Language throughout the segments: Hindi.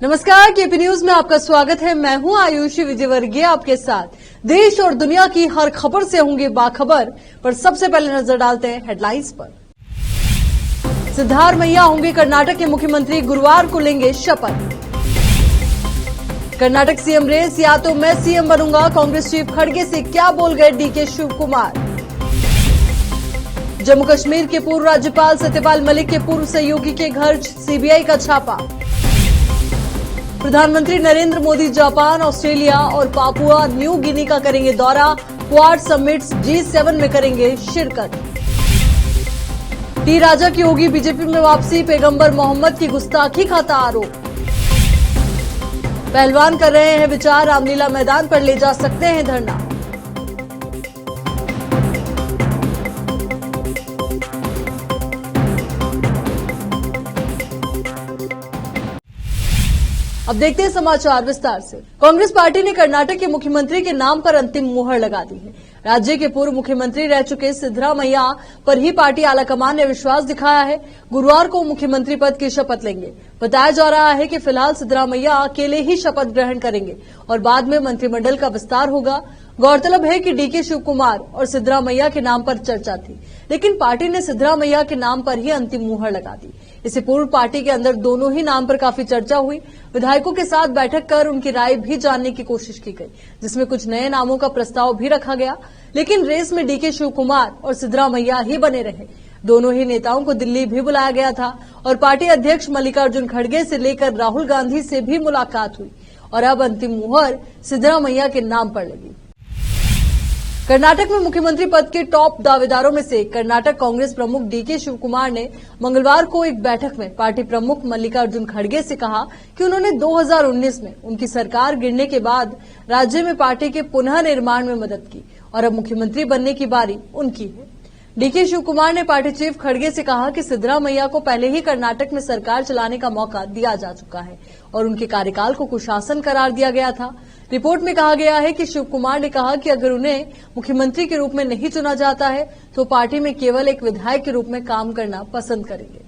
नमस्कार, केपी न्यूज में आपका स्वागत है। मैं हूं आयुषी विजयवर्गीय आपके साथ। देश और दुनिया की हर खबर से होंगे बाखबर, पर सबसे पहले नजर डालते हैं हेडलाइंस पर। सिद्धारमैया होंगे कर्नाटक के मुख्यमंत्री, गुरुवार को लेंगे शपथ। कर्नाटक सीएम रेस, या तो मैं सीएम बनूंगा, कांग्रेस चीफ खड़गे से क्या बोल गए डीके शिव कुमार। जम्मू कश्मीर के पूर्व राज्यपाल सत्यपाल मलिक के पूर्व सहयोगी के घर सीबीआई का छापा। प्रधानमंत्री नरेंद्र मोदी जापान, ऑस्ट्रेलिया और पापुआ न्यू गिनी का करेंगे दौरा। क्वाड समिट्स G7 में करेंगे शिरकत। टी राजा की होगी बीजेपी में वापसी, पैगंबर मोहम्मद की गुस्ताखी का था आरोप। पहलवान कर रहे हैं विचार, रामलीला मैदान पर ले जा सकते हैं धरना। अब देखते हैं समाचार विस्तार से। कांग्रेस पार्टी ने कर्नाटक के मुख्यमंत्री के नाम पर अंतिम मुहर लगा दी है। राज्य के पूर्व मुख्यमंत्री रह चुके सिद्धरामैया पर ही पार्टी आलाकमान ने विश्वास दिखाया है। गुरुवार को मुख्यमंत्री पद की शपथ लेंगे। बताया जा रहा है कि फिलहाल सिद्धरामैया अकेले ही शपथ ग्रहण करेंगे और बाद में मंत्रिमंडल का विस्तार होगा। गौरतलब है कि डीके शिव कुमार और सिद्धरामैया के नाम पर चर्चा थी, लेकिन पार्टी ने सिद्धरामैया के नाम पर ही अंतिम मुहर लगा दी। इससे पूर्व पार्टी के अंदर दोनों ही नाम पर काफी चर्चा हुई। विधायकों के साथ बैठक कर उनकी राय भी जानने की कोशिश की गई, जिसमें कुछ नए नामों का प्रस्ताव भी रखा गया, लेकिन रेस में डीके शिव कुमार और सिद्धरामैया ही बने रहे। दोनों ही नेताओं को दिल्ली भी बुलाया गया था और पार्टी अध्यक्ष मल्लिकार्जुन खड़गे से लेकर राहुल गांधी से भी मुलाकात हुई और अब अंतिम मुहर सिद्धरामैया के नाम पर लगी। कर्नाटक में मुख्यमंत्री पद के टॉप दावेदारों में से कर्नाटक कांग्रेस प्रमुख डीके शिव कुमार ने मंगलवार को एक बैठक में पार्टी प्रमुख मल्लिकार्जुन खड़गे से कहा कि उन्होंने 2019 में उनकी सरकार गिरने के बाद राज्य में पार्टी के पुनः निर्माण में मदद की और अब मुख्यमंत्री बनने की बारी उनकी है। डीके शिव कुमार ने पार्टी चीफ खड़गे से कहा कि सिद्धरामैया को पहले ही कर्नाटक में सरकार चलाने का मौका दिया जा चुका है और उनके कार्यकाल को कुशासन करार दिया गया था। रिपोर्ट में कहा गया है कि शिव कुमार ने कहा कि अगर उन्हें मुख्यमंत्री के रूप में नहीं चुना जाता है तो पार्टी में केवल एक विधायक के रूप में काम करना पसंद करेंगे।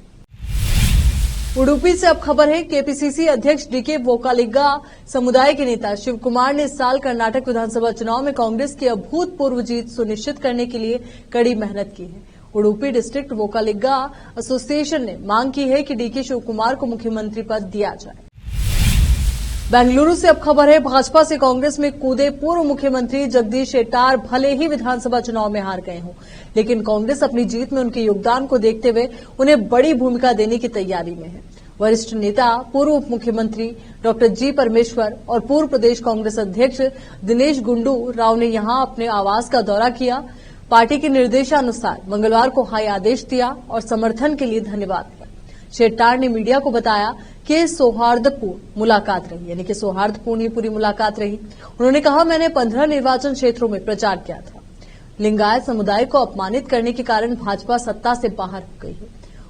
उडुपी से अब खबर है। केपीसीसी अध्यक्ष डीके वोकालिगा समुदाय के नेता शिव कुमार ने इस साल कर्नाटक विधानसभा चुनाव में कांग्रेस की अभूतपूर्व जीत सुनिश्चित करने के लिए कड़ी मेहनत की है। उडुपी डिस्ट्रिक्ट वोकालिगा एसोसिएशन ने मांग की है कि डीके शिव कुमार को मुख्यमंत्री पद दिया जाए। बेंगलुरु से अब खबर है। भाजपा से कांग्रेस में कूदे पूर्व मुख्यमंत्री जगदीश शेट्टार भले ही विधानसभा चुनाव में हार गए हों, लेकिन कांग्रेस अपनी जीत में उनके योगदान को देखते हुए उन्हें बड़ी भूमिका देने की तैयारी में है। वरिष्ठ नेता पूर्व उप मुख्यमंत्री डॉक्टर जी परमेश्वर और पूर्व प्रदेश कांग्रेस अध्यक्ष दिनेश गुंडू राव ने यहां अपने आवास का दौरा किया। पार्टी के निर्देशानुसार मंगलवार को हाई आदेश दिया और समर्थन के लिए धन्यवाद दिया। शेट्टार ने मीडिया को बताया कि सौहार्दपूर्ण मुलाकात रही, यानी कि सौहार्दपूर्ण ही पूरी मुलाकात रही। उन्होंने कहा, मैंने 15 निर्वाचन क्षेत्रों में प्रचार किया था। लिंगायत समुदाय को अपमानित करने के कारण भाजपा सत्ता से बाहर हो गई है।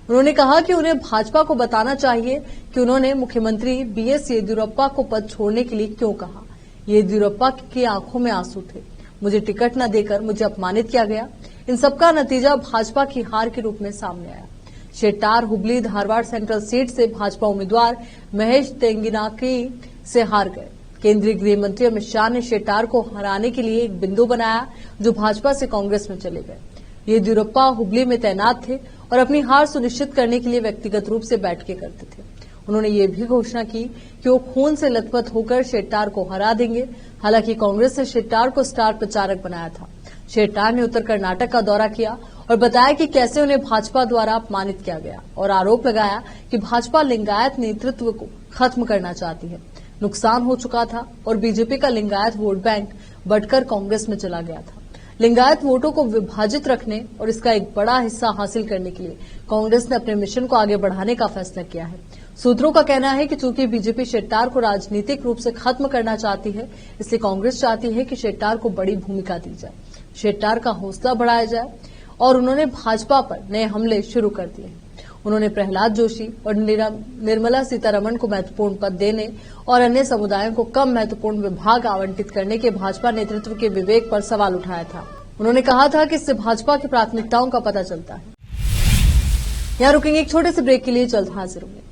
उन्होंने कहा कि उन्हें भाजपा को बताना चाहिए कि उन्होंने मुख्यमंत्री बीएस येदियुरप्पा को पद छोड़ने के लिए क्यों कहा। येदियुरप्पा की आंखों में आंसू थे। मुझे टिकट न देकर मुझे अपमानित किया गया। इन सबका नतीजा भाजपा की हार के रूप में सामने आया। शेट्टार हुबली धारवाड़ सेंट्रल सीट से भाजपा उम्मीदवार महेश तेंगिनाकी से हार गए। केंद्रीय गृह मंत्री अमित शाह ने शेट्टार को हराने के लिए एक बिंदु बनाया, जो भाजपा से कांग्रेस में चले गए। येदियुरप्पा हुबली में तैनात थे और अपनी हार सुनिश्चित करने के लिए व्यक्तिगत रूप से बैठकें करते थे। उन्होंने ये भी घोषणा की कि वो खून से लथपथ होकर शेट्टार को हरा देंगे। हालांकि कांग्रेस ने शेट्टार को स्टार प्रचारक बनाया था। शेट्टार ने उत्तर कर्नाटक का दौरा किया और बताया कि कैसे उन्हें भाजपा द्वारा अपमानित किया गया और आरोप लगाया कि भाजपा लिंगायत नेतृत्व को खत्म करना चाहती है। नुकसान हो चुका था और बीजेपी का लिंगायत वोट बैंक बढ़कर कांग्रेस में चला गया था। लिंगायत वोटों को विभाजित रखने और इसका एक बड़ा हिस्सा हासिल करने के लिए कांग्रेस ने अपने मिशन को आगे बढ़ाने का फैसला किया है। सूत्रों का कहना है कि चूंकि बीजेपी शेट्टार को राजनीतिक रूप से खत्म करना चाहती है, इसलिए कांग्रेस चाहती है कि शेट्टार को बड़ी भूमिका दी जाए, शेट्टार का हौसला बढ़ाया जाए और उन्होंने भाजपा पर नए हमले शुरू कर दिए। उन्होंने प्रहलाद जोशी और निर्मला सीतारमण को महत्वपूर्ण पद देने और अन्य समुदायों को कम महत्वपूर्ण विभाग आवंटित करने के भाजपा नेतृत्व के विवेक पर सवाल उठाया था। उन्होंने कहा था कि इससे भाजपा की प्राथमिकताओं का पता चलता है। यहाँ रुकेंगे एक छोटे से ब्रेक के लिए, जल्द हाजिर होंगे।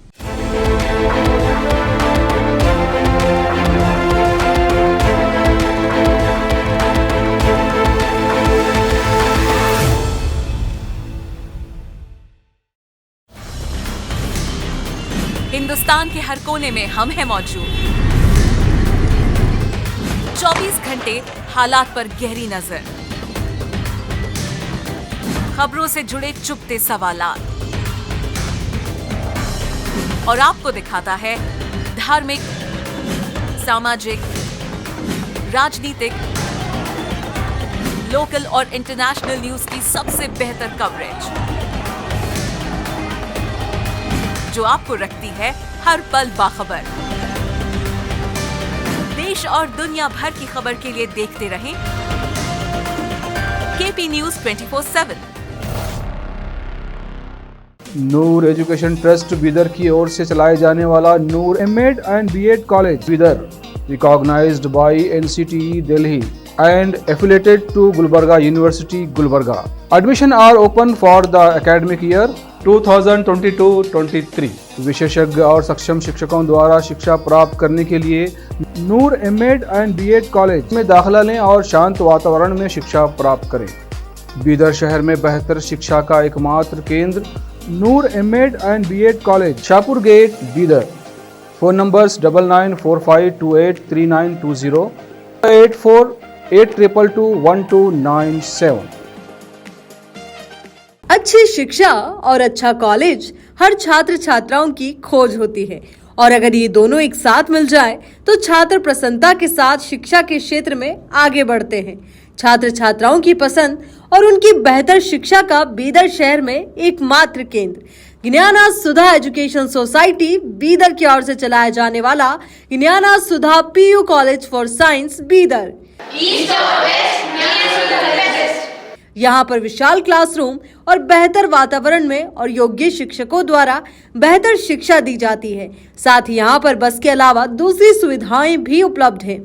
हिंदुस्तान के हर कोने में हम हैं मौजूद। 24 घंटे हालात पर गहरी नजर, खबरों से जुड़े चुपते सवालात और आपको दिखाता है धार्मिक, सामाजिक, राजनीतिक, लोकल और इंटरनेशनल न्यूज की सबसे बेहतर कवरेज, जो आपको रखती है हर पल बाखबर। देश और दुनिया भर की खबर के लिए देखते रहें KP news 24/7। Noor education trust Bidar की ओर से चलाए जाने वाला Noor MEd and BEd college Bidar, recognised by NCTE Delhi and affiliated to Gulbarga University, Gulbarga. Admission are open for the academic year 2022-23. विशेषज्ञ और सक्षम शिक्षकों द्वारा शिक्षा प्राप्त करने के लिए नूर एमएड एंड बीएड कॉलेज में दाखिला लें और शांत वातावरण में शिक्षा प्राप्त करें। बीदर शहर में बेहतर शिक्षा का एकमात्र केंद्र Noor MEd and BEd college, Shahpur gate, Bidar. Phone numbers 9945283920, 8482221297। अच्छी शिक्षा और अच्छा कॉलेज हर छात्र छात्राओं की खोज होती है, और अगर ये दोनों एक साथ मिल जाए तो छात्र प्रसन्नता के साथ शिक्षा के क्षेत्र में आगे बढ़ते हैं। छात्र छात्राओं की पसंद और उनकी बेहतर शिक्षा का बीदर शहर में एकमात्र केंद्र ज्ञाना सुधा एजुकेशन सोसाइटी बीदर की ओर से चलाया जाने वाला Gyana Sudha PU college for science Bidar. यहाँ पर विशाल क्लासरूम और बेहतर वातावरण में और योग्य शिक्षकों द्वारा बेहतर शिक्षा दी जाती है। साथ ही यहाँ पर बस के अलावा दूसरी सुविधाएं भी उपलब्ध हैं।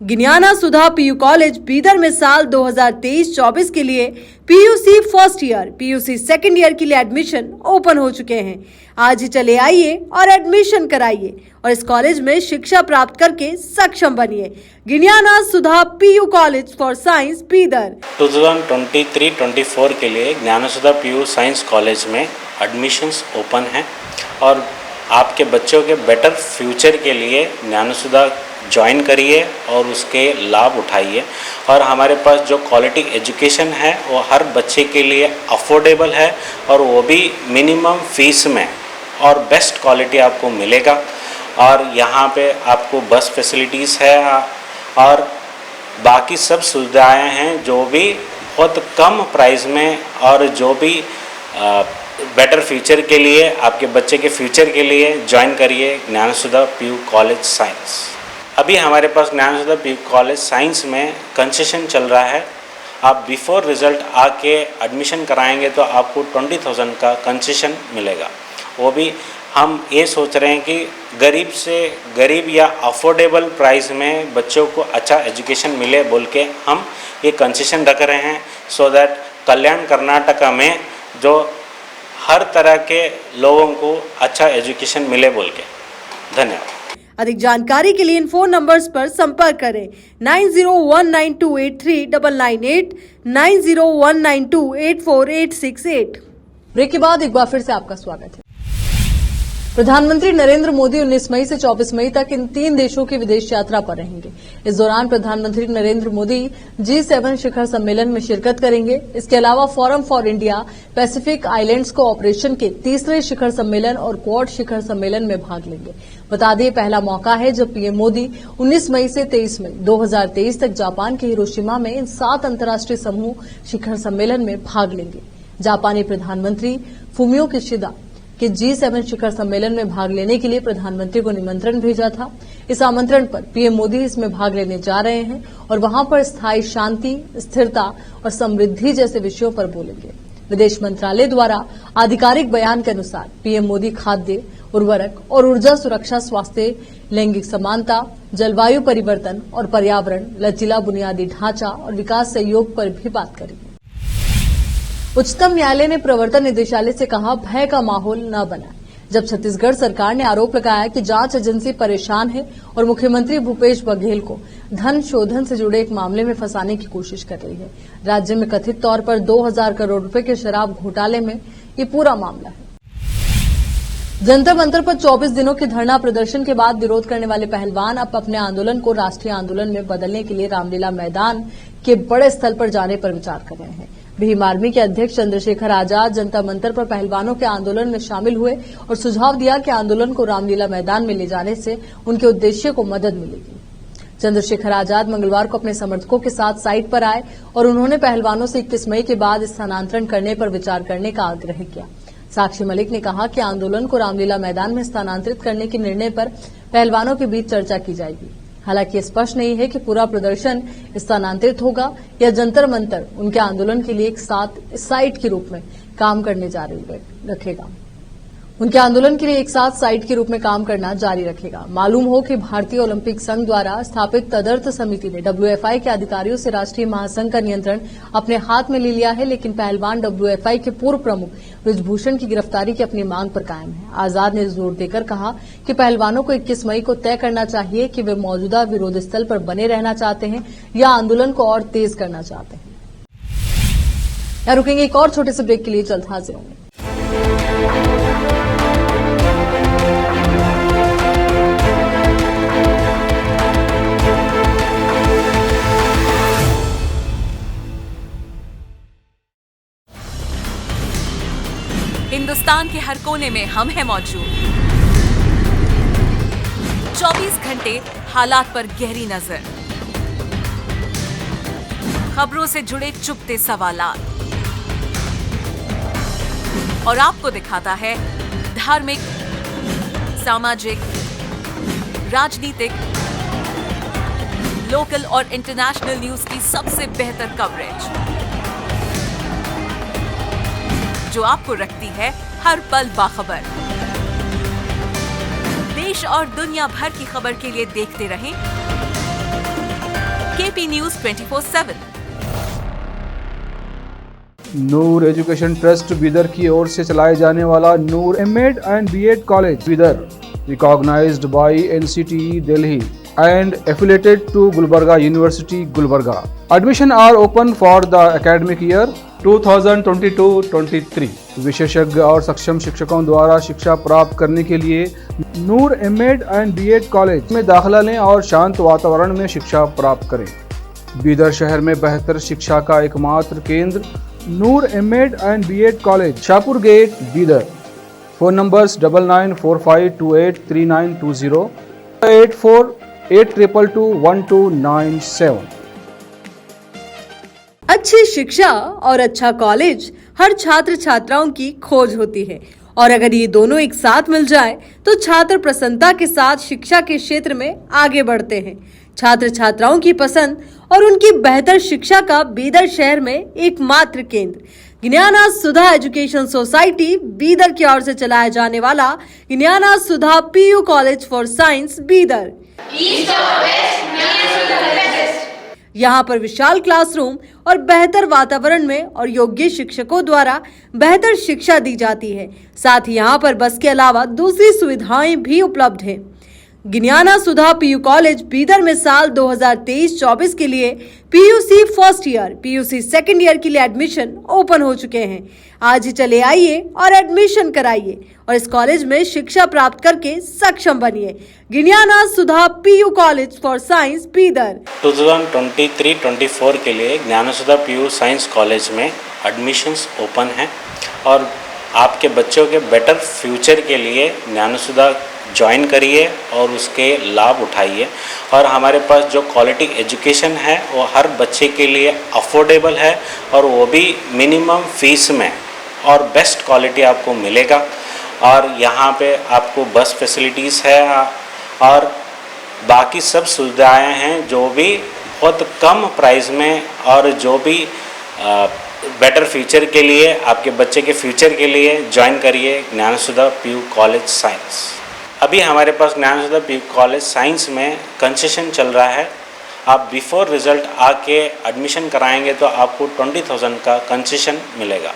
ज्ञाना सुधा पीयू कॉलेज बीदर में साल 2023-24 के लिए PUC first year, PUC second year के लिए एडमिशन ओपन हो चुके हैं। आज ही चले आइए और एडमिशन कराइए और इस कॉलेज में शिक्षा प्राप्त करके सक्षम बनिए। Gyana Sudha PU college for science Bidar. 2023-24 के लिए Gyana Sudha PU science college में एडमिशन्स ओपन हैं और आपके बच्चों के बेटर फ्यूचर के लिए ज्ञाना सुधा ज्वाइन करिए और उसके लाभ उठाइए। और हमारे पास जो क्वालिटी एजुकेशन है वो हर बच्चे के लिए अफोर्डेबल है और वो भी मिनिमम फीस में और बेस्ट क्वालिटी आपको मिलेगा। और यहाँ पे आपको बस फैसिलिटीज़ है और बाकी सब सुविधाएं हैं जो भी बहुत कम प्राइस में और जो भी बेटर फ्यूचर के लिए आपके बच्चे के फ्यूचर के लिए ज्वाइन करिए ज्ञाना सुधा पीयू कॉलेज साइंस। अभी हमारे पास ज्ञाना सुधा पीयू कॉलेज साइंस में कंसेशन चल रहा है। आप बिफोर रिजल्ट आके एडमिशन कराएंगे तो आपको 20,000 का कंसेशन मिलेगा। वो भी हम ये सोच रहे हैं कि गरीब से गरीब या अफोर्डेबल प्राइस में बच्चों को अच्छा एजुकेशन मिले बोल के हम ये कंसेशन रख रहे हैं, सो दैट कल्याण कर्नाटका में जो हर तरह के लोगों को अच्छा एजुकेशन मिले बोल के। धन्यवाद। अधिक जानकारी के लिए इन फोन नंबर्स पर संपर्क करें 9019283998, 9019284868। ब्रेक के बाद एक बार फिर से आपका स्वागत है। प्रधानमंत्री नरेंद्र मोदी 19 मई से 24 मई तक इन 3 देशों की विदेश यात्रा पर रहेंगे। इस दौरान प्रधानमंत्री नरेंद्र मोदी G7 शिखर सम्मेलन में शिरकत करेंगे। इसके अलावा forum for India Pacific islands cooperation के तीसरे शिखर सम्मेलन और क्वाड शिखर सम्मेलन में भाग लेंगे। बता दें, पहला मौका है जब पीएम मोदी 19 मई से 23 मई 2023 तक जापान के हिरोशिमा में इन 7 अंतर्राष्ट्रीय समूह शिखर सम्मेलन में भाग लेंगे। जापानी प्रधानमंत्री फुमियो किशिदा कि G7 शिखर सम्मेलन में भाग लेने के लिए प्रधानमंत्री को निमंत्रण भेजा था। इस आमंत्रण पर पीएम मोदी इसमें भाग लेने जा रहे हैं और वहां पर स्थायी शांति, स्थिरता और समृद्धि जैसे विषयों पर बोलेंगे। विदेश मंत्रालय द्वारा आधिकारिक बयान के अनुसार पीएम मोदी खाद्य, उर्वरक और ऊर्जा सुरक्षा, स्वास्थ्य, लैंगिक समानता, जलवायु परिवर्तन और पर्यावरण, लचीला बुनियादी ढांचा और विकास सहयोग पर भी बात करेंगे। उच्चतम न्यायालय ने प्रवर्तन निदेशालय से कहा, भय का माहौल न बनाएं। जब छत्तीसगढ़ सरकार ने आरोप लगाया कि जांच एजेंसी परेशान है और मुख्यमंत्री भूपेश बघेल को धन शोधन से जुड़े एक मामले में फंसाने की कोशिश कर रही है। राज्य में कथित तौर पर 2000 करोड़ रुपए के शराब घोटाले में ये पूरा मामला है। जंतर मंतर पर 24 दिनों के धरना प्रदर्शन के बाद विरोध करने वाले पहलवान अब अपने आंदोलन को राष्ट्रीय आंदोलन में बदलने के लिए रामलीला मैदान के बड़े स्थल पर जाने पर विचार कर रहे हैं। भीम आर्मी के अध्यक्ष चंद्रशेखर आजाद जंतर मंतर पर पहलवानों के आंदोलन में शामिल हुए और सुझाव दिया कि आंदोलन को रामलीला मैदान में ले जाने से उनके उद्देश्य को मदद मिलेगी। चंद्रशेखर आजाद मंगलवार को अपने समर्थकों के साथ साइट पर आए और उन्होंने पहलवानों से 21 मई के बाद स्थानांतरण करने पर विचार करने का आग्रह किया। साक्षी मलिक ने कहा कि आंदोलन को रामलीला मैदान में स्थानांतरित करने के निर्णय पर पहलवानों के बीच चर्चा की जाएगी। हालांकि स्पष्ट नहीं है कि पूरा प्रदर्शन स्थानांतरित होगा या जंतर मंतर उनके आंदोलन के लिए एक साथ साइट के रूप में काम करने जारी रखेगा। उनके आंदोलन के लिए एक साथ साइट के रूप में काम करना जारी रखेगा। मालूम हो कि भारतीय ओलंपिक संघ द्वारा स्थापित तदर्थ समिति ने WFI के अधिकारियों से राष्ट्रीय महासंघ का नियंत्रण अपने हाथ में ले लिया है, लेकिन पहलवान WFI के पूर्व प्रमुख बृजभूषण की गिरफ्तारी की अपनी मांग पर कायम है। आजाद ने जोर देकर कहा कि पहलवानों को 21 मई को तय करना चाहिए कि वे मौजूदा विरोध स्थल पर बने रहना चाहते हैं या आंदोलन को और तेज करना चाहते हैं। यहाँ रुकेंगे एक और छोटे से ब्रेक के लिए, जल्द हाजिर होंगे। हिंदुस्तान के हर कोने में हम हैं मौजूद। 24 घंटे हालात पर गहरी नजर, खबरों से जुड़े चुपते सवालात और आपको दिखाता है धार्मिक, सामाजिक, राजनीतिक, लोकल और इंटरनेशनल न्यूज की सबसे बेहतर कवरेज जो आपको रखती है हर पल बाखबर। देश और दुनिया भर की खबर के लिए देखते रहें KP News 24/7। Noor education trust Bidar की ओर से चलाए जाने वाला Noor MEd and BEd college Bidar, recognised by NCTE Delhi and affiliated to Gulbarga University, Gulbarga. Admission are open for the academic year 2022-23. विशेषज्ञ और सक्षम शिक्षकों द्वारा शिक्षा प्राप्त करने के लिए नूर एमएड एंड बीएड कॉलेज में दाखिला लें और शांत वातावरण में शिक्षा प्राप्त करें। बीदर शहर में बेहतर शिक्षा का एकमात्र केंद्र Noor MEd and BEd college, Shahpur gate, Bidar. Phone numbers 9945283920, 8482221297। अच्छी शिक्षा और अच्छा कॉलेज हर छात्र छात्राओं की खोज होती है, और अगर ये दोनों एक साथ मिल जाए तो छात्र प्रसन्नता के साथ शिक्षा के क्षेत्र में आगे बढ़ते हैं। छात्र छात्राओं की पसंद और उनकी बेहतर शिक्षा का बीदर शहर में एकमात्र केंद्र ज्ञाना सुधा एजुकेशन सोसाइटी बीदर की ओर से चलाया जाने वाला ज्ञाना सुधा PU college for science Bidar. यहाँ पर विशाल क्लासरूम और बेहतर वातावरण में और योग्य शिक्षकों द्वारा बेहतर शिक्षा दी जाती है। साथ ही यहाँ पर बस के अलावा दूसरी सुविधाएं भी उपलब्ध हैं। ज्ञाना सुधा PU कॉलेज बीदर में साल 2023-24 के लिए PUC first year, PUC second year के लिए एडमिशन ओपन हो चुके हैं। आज ही चले आइए और एडमिशन कराइए और इस कॉलेज में शिक्षा प्राप्त करके सक्षम बनिए। ज्ञाना सुधा PU college for science Bidar. 2023-24 के लिए ज्ञाना सुधा PU साइंस कॉलेज में एडमिशन्स ओपन हैं और आपके बच्चों के बेटर फ्यूचर के लिए ज्ञाना सुधा ज्वाइन करिए और उसके लाभ उठाइए। और हमारे पास जो क्वालिटी एजुकेशन है वो हर बच्चे के लिए अफोर्डेबल है और वो भी मिनिमम फीस में और बेस्ट क्वालिटी आपको मिलेगा। और यहाँ पे आपको बस फैसिलिटीज़ है और बाकी सब सुविधाएं हैं जो भी बहुत कम प्राइस में और जो भी बेटर फ्यूचर के लिए आपके बच्चे के फ्यूचर के लिए ज्वाइन करिए ज्ञाना सुधा PU कॉलेज साइंस। अभी हमारे पास ज्ञाना सुधा PU कॉलेज साइंस में कंसेशन चल रहा है। आप बिफोर रिज़ल्ट आके एडमिशन कराएंगे तो आपको 20,000 का कंसेशन मिलेगा।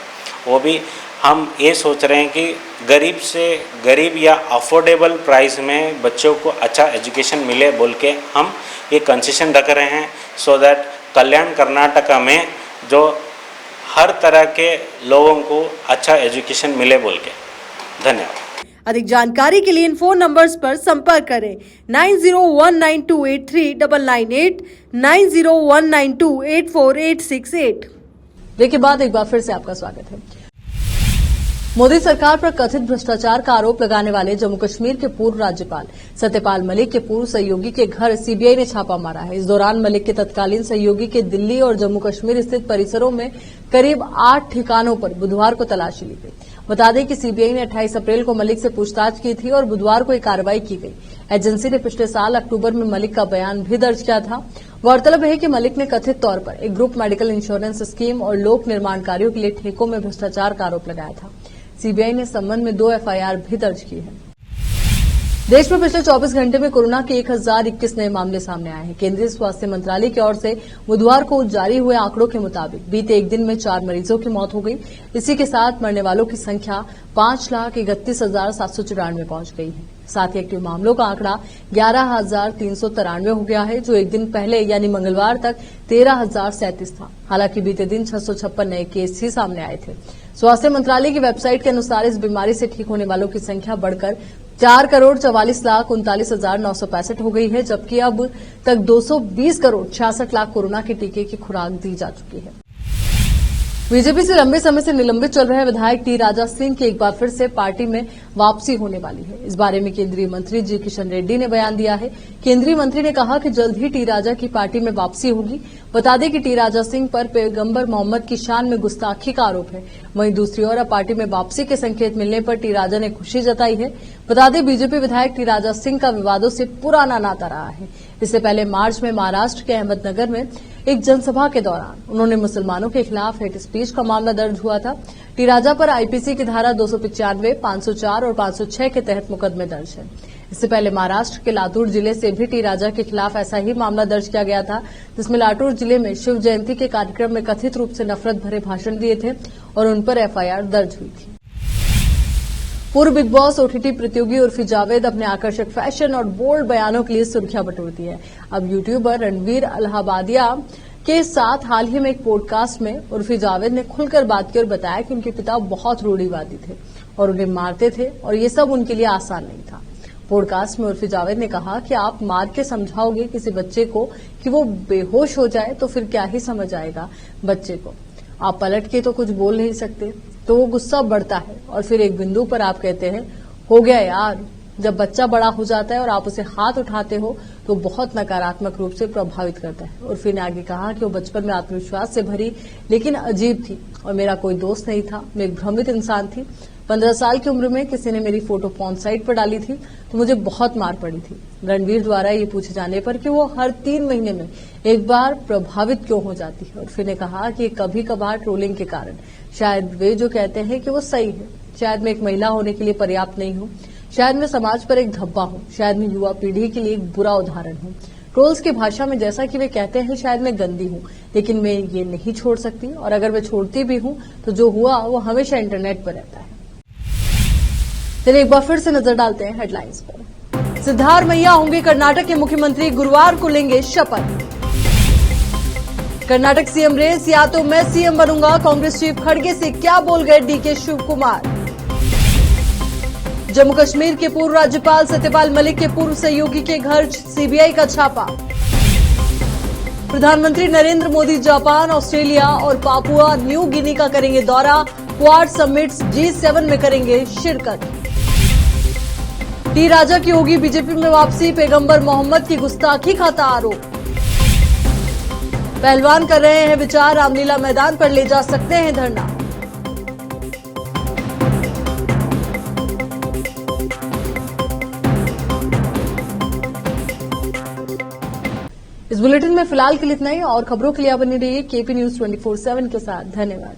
वो भी हम ये सोच रहे हैं कि गरीब से गरीब या अफोर्डेबल प्राइस में बच्चों को अच्छा एजुकेशन मिले बोल के हम ये कंसेशन रख रहे हैं, सो दैट कल्याण कर्नाटका में जो हर तरह के लोगों को अच्छा एजुकेशन मिले बोल के। धन्यवाद। अधिक जानकारी के लिए इन फोन नंबर्स पर संपर्क करें 9019283998, 9019284868। ब्रेक के बाद एक बार फिर से आपका स्वागत है। मोदी सरकार पर कथित भ्रष्टाचार का आरोप लगाने वाले जम्मू कश्मीर के पूर्व राज्यपाल सत्यपाल मलिक के पूर्व सहयोगी के घर सीबीआई ने छापा मारा है। इस दौरान मलिक के तत्कालीन सहयोगी के दिल्ली और जम्मू कश्मीर स्थित परिसरों में करीब 8 ठिकानों पर बुधवार को तलाशी ली गई। बता दें कि सीबीआई ने 28 अप्रैल को मलिक से पूछताछ की थी और बुधवार को एक कार्रवाई की गई। एजेंसी ने पिछले साल अक्टूबर में मलिक का बयान भी दर्ज किया था। गौरतलब है कि मलिक ने कथित तौर पर एक ग्रुप मेडिकल इंश्योरेंस स्कीम और लोक निर्माण कार्यों के लिए ठेकों में भ्रष्टाचार का आरोप लगाया था। सीबीआई ने इस संबंध में 2 एफआईआर भी दर्ज की है। देश में पिछले 24 घंटे में कोरोना के 1021 नए मामले सामने आए हैं। केंद्रीय स्वास्थ्य मंत्रालय की ओर से बुधवार को जारी हुए आंकड़ों के मुताबिक बीते एक दिन में 4 मरीजों की मौत हो गई। इसी के साथ मरने वालों की संख्या 5,31,794 पहुंच गई है। साथ ही एक्टिव मामलों का आंकड़ा 11,393 हो गया है, जो एक दिन पहले यानी मंगलवार तक 13,037 था। हालांकि बीते दिन 656 नए केस ही सामने आए थे। स्वास्थ्य मंत्रालय की वेबसाइट के अनुसार इस बीमारी से ठीक होने वालों की संख्या बढ़कर 4,44,39,965 हो गई है, जबकि अब तक 220,66,00,000 कोरोना के टीके की खुराक दी जा चुकी है। बीजेपी से लंबे समय से निलंबित चल रहे विधायक टी राजा सिंह की एक बार फिर से पार्टी में वापसी होने वाली है। इस बारे में केंद्रीय मंत्री जी किशन रेड्डी ने बयान दिया है। केंद्रीय मंत्री ने कहा कि जल्द ही टी राजा की पार्टी में वापसी होगी। बता दें कि टी राजा सिंह पर पैगंबर मोहम्मद की शान में गुस्ताखी का आरोप है। वहीं दूसरी ओर अब पार्टी में वापसी के संकेत मिलने पर टी राजा ने खुशी जताई है। बता दें बीजेपी विधायक टी राजा सिंह का विवादों से पुराना नाता रहा है। इससे पहले मार्च में महाराष्ट्र के अहमदनगर में एक जनसभा के दौरान उन्होंने मुसलमानों के खिलाफ हेट स्पीच का मामला दर्ज हुआ था। टी राजा पर आईपीसी की धारा 295, 504 और 506 के तहत मुकदमे दर्ज है। इससे पहले महाराष्ट्र के लातूर जिले से भी टी राजा के खिलाफ ऐसा ही मामला दर्ज किया गया था, जिसमें लातूर जिले में शिव जयंती के कार्यक्रम में कथित रूप से नफरत भरे भाषण दिए थे और उन पर एफआईआर दर्ज हुई थी। पूर्व बिग बॉस ओटीटी प्रतियोगी उर्फी जावेद अपने आकर्षक फैशन और बोल्ड बयानों के लिए सुर्खियां बटोरती है। अब यूट्यूबर रणवीर अलाहाबादिया के साथ हाल ही में एक पॉडकास्ट में उर्फी जावेद ने खुलकर बात की और बताया कि उनके पिता बहुत रूढ़िवादी थे और उन्हें मारते थे और ये सब उनके लिए आसान नहीं था। पॉडकास्ट में उर्फी जावेद ने कहा कि आप मार के समझाओगे किसी बच्चे को कि वो बेहोश हो जाए तो फिर क्या ही समझ आएगा बच्चे को। आप पलट के तो कुछ बोल नहीं सकते, तो वो गुस्सा बढ़ता है और फिर एक बिंदु पर आप कहते हैं हो गया यार। जब बच्चा बड़ा हो जाता है और आप उसे हाथ उठाते हो तो बहुत नकारात्मक रूप से प्रभावित करता है। उर्फी ने आगे कहा कि वो बचपन में आत्मविश्वास से भरी लेकिन अजीब थी और मेरा कोई दोस्त नहीं था। मैं एक भ्रमित इंसान थी। 15 साल की उम्र में किसी ने मेरी फोटो पॉर्न साइट पर डाली थी तो मुझे बहुत मार पड़ी थी। रणवीर द्वारा ये पूछे जाने पर कि वो हर 3 महीने में एक बार प्रभावित क्यों हो जाती है, उर्फी ने कहा कि कभी कभार ट्रोलिंग के कारण शायद वे जो कहते हैं कि वो सही है। शायद मैं एक महिला होने के लिए पर्याप्त नहीं हूँ, शायद मैं समाज पर एक धब्बा हूँ, शायद मैं युवा पीढ़ी के लिए एक बुरा उदाहरण हूँ। ट्रोल्स की भाषा में जैसा कि वे कहते हैं शायद मैं गंदी हूँ, लेकिन मैं ये नहीं छोड़ सकती और अगर मैं छोड़ती भी हूँ तो जो हुआ वो हमेशा इंटरनेट पर रहता है। चलिए एक बार फिर से नजर डालते हैं हेडलाइंस पर। सिद्धारमैया होंगे कर्नाटक के मुख्यमंत्री, गुरुवार को लेंगे शपथ। कर्नाटक सीएम रेस, या तो मैं सीएम बनूंगा, कांग्रेस चीफ खड़गे से क्या बोल गए डीके शिव कुमार। जम्मू कश्मीर के पूर्व राज्यपाल सत्यपाल मलिक के पूर्व सहयोगी के घर सीबीआई का छापा। प्रधानमंत्री नरेंद्र मोदी जापान, ऑस्ट्रेलिया और पापुआ न्यू गिनी का करेंगे दौरा। क्वाड समिट्स G7 में करेंगे शिरकत। टी राजा की होगी बीजेपी में वापसी, पैगंबर मोहम्मद की गुस्ताखी का था आरोप। पहलवान कर रहे हैं विचार, रामलीला मैदान पर ले जा सकते हैं धरना। इस बुलेटिन में फिलहाल के लिए इतना ही और खबरों के लिए आप बने रहिए KP News 24/7 के साथ। धन्यवाद।